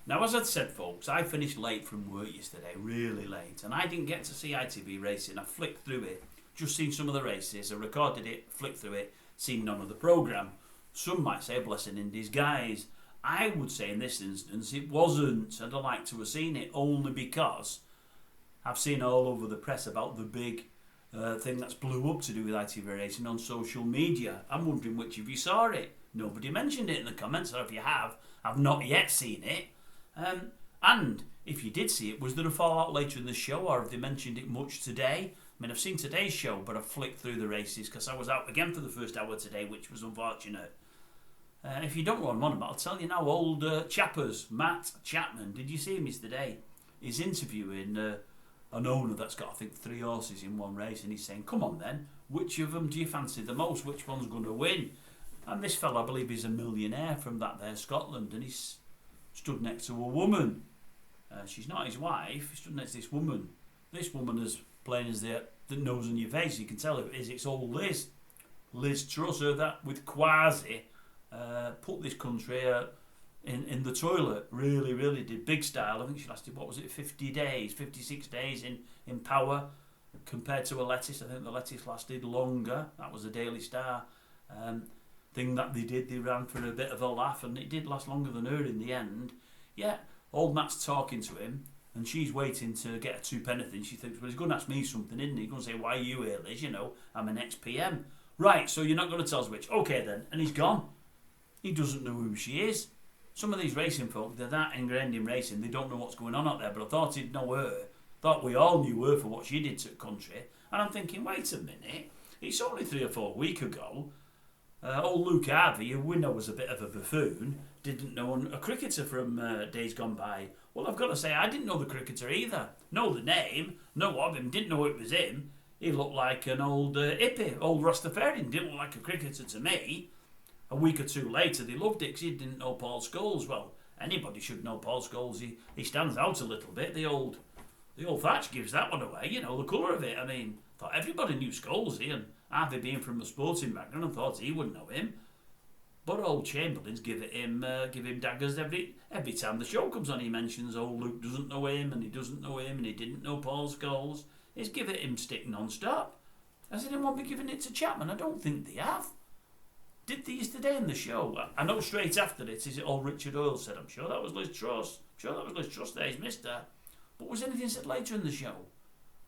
Now, as I said, folks, I finished late from work yesterday, really late, and I didn't get to see ITV racing. I flicked through it, just seen some of the races, I recorded it, flicked through it, seen none of the programme. Some might say a blessing in disguise. I would say in this instance it wasn't. I'd like to have seen it, only because I've seen all over the press about the big thing that's blew up to do with ITV racing on social media. I'm wondering which of you saw it. Nobody mentioned it in the comments, or if you have, I've not yet seen it. And if you did see it, was there a fallout later in the show, or have they mentioned it much today? I mean, I've seen today's show, but I've flicked through the races because I was out again for the first hour today, which was unfortunate. If you don't know what I'm on about, I'll tell you now. Old chappers, Matt Chapman, did you see him yesterday? He's interviewing an owner that's got, I think, 3 horses in one race, and he's saying, come on then, which of them do you fancy the most? Which one's going to win? And this fella, I believe he's a millionaire from that there Scotland, and he's stood next to a woman. She's not his wife, he stood next to this woman. This woman is plain as the nose on your face, you can tell who it is. It's old Liz Truss, her that with Quasi put this country in the toilet. Really, really did. Big style. I think she lasted, 50 days, 56 days in power, compared to a Lettuce. I think the Lettuce lasted longer. That was a Daily Star thing that they ran for a bit of a laugh, and it did last longer than her in the end. Yeah, old Matt's talking to him, and she's waiting to get a two-penny thing. She thinks, well, he's going to ask me something, isn't he? He's going to say, why are you here, Liz? I'm an ex-PM. Right, so you're not going to tell us which. Okay, then. And he's gone. He doesn't know who she is. Some of these racing folk, they're that ingrained in racing, they don't know what's going on out there, but I thought he'd know her. Thought we all knew her for what she did to the country. And I'm thinking, wait a minute, it's only 3 or 4 weeks ago. Old Luke Harvey, who we know was a bit of a buffoon, didn't know a cricketer from days gone by. Well, I've got to say, I didn't know the cricketer either. Know the name, know of him, didn't know it was him. He looked like an old hippie, old Rastafarian, didn't look like a cricketer to me. A week or 2 later, they loved it because he didn't know Paul Scholes. Well, anybody should know Paul Scholes. He stands out a little bit. The old Thatch gives that one away, the colour of it. I mean, thought everybody knew Scholesy, and Harvey being from a sporting background, and thought he wouldn't know him. But old Chamberlain's give him daggers every time the show comes on. He mentions old Luke doesn't know him, and he doesn't know him, and he didn't know Paul Scholes. He's giving him stick non-stop. Has anyone been giving it to Chapman? I don't think they have. Did they yesterday in the show? I know straight after it, is it all Richard Oil said? I'm sure that was Liz Truss. I'm sure that was Liz Truss there, he's missed her. But was anything said later in the show?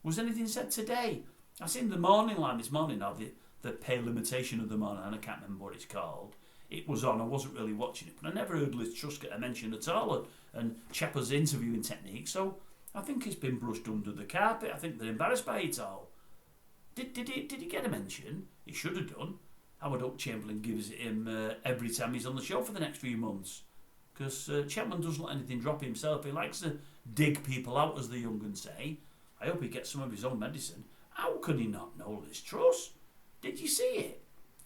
Was anything said today? I seen the morning line this morning, or the pay limitation of the morning, and I can't remember what it's called. It was on, I wasn't really watching it, but I never heard Liz Truss get a mention at all, and Chapper's interviewing technique, so I think it's been brushed under the carpet. I think they're embarrassed by it all. Did he get a mention? He should have done. I would hope Chamberlain gives it him every time he's on the show for the next few months. Because Chapman doesn't let anything drop himself. He likes to dig people out, as the young uns say. I hope he gets some of his own medicine. How could he not know Liz Truss? Did you see it?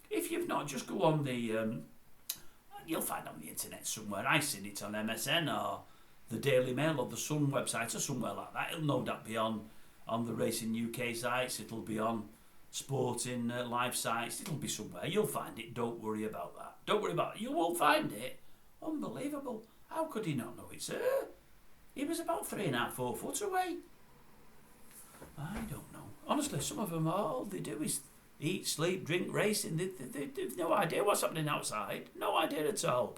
If you've not, just go on the... you'll find it on the internet somewhere. I seen it on MSN or the Daily Mail or the Sun website or somewhere like that. It'll no doubt be on the Racing UK sites. It'll be on sporting live sites. It'll be somewhere. You'll find it. Don't worry about that. Don't worry about it. You will find it. Unbelievable. How could he not know it's her? He was about 3.5, 4 foot away. I don't know. Honestly, some of them, all they do is eat, sleep, drink, racing. They've no idea what's happening outside. No idea at all.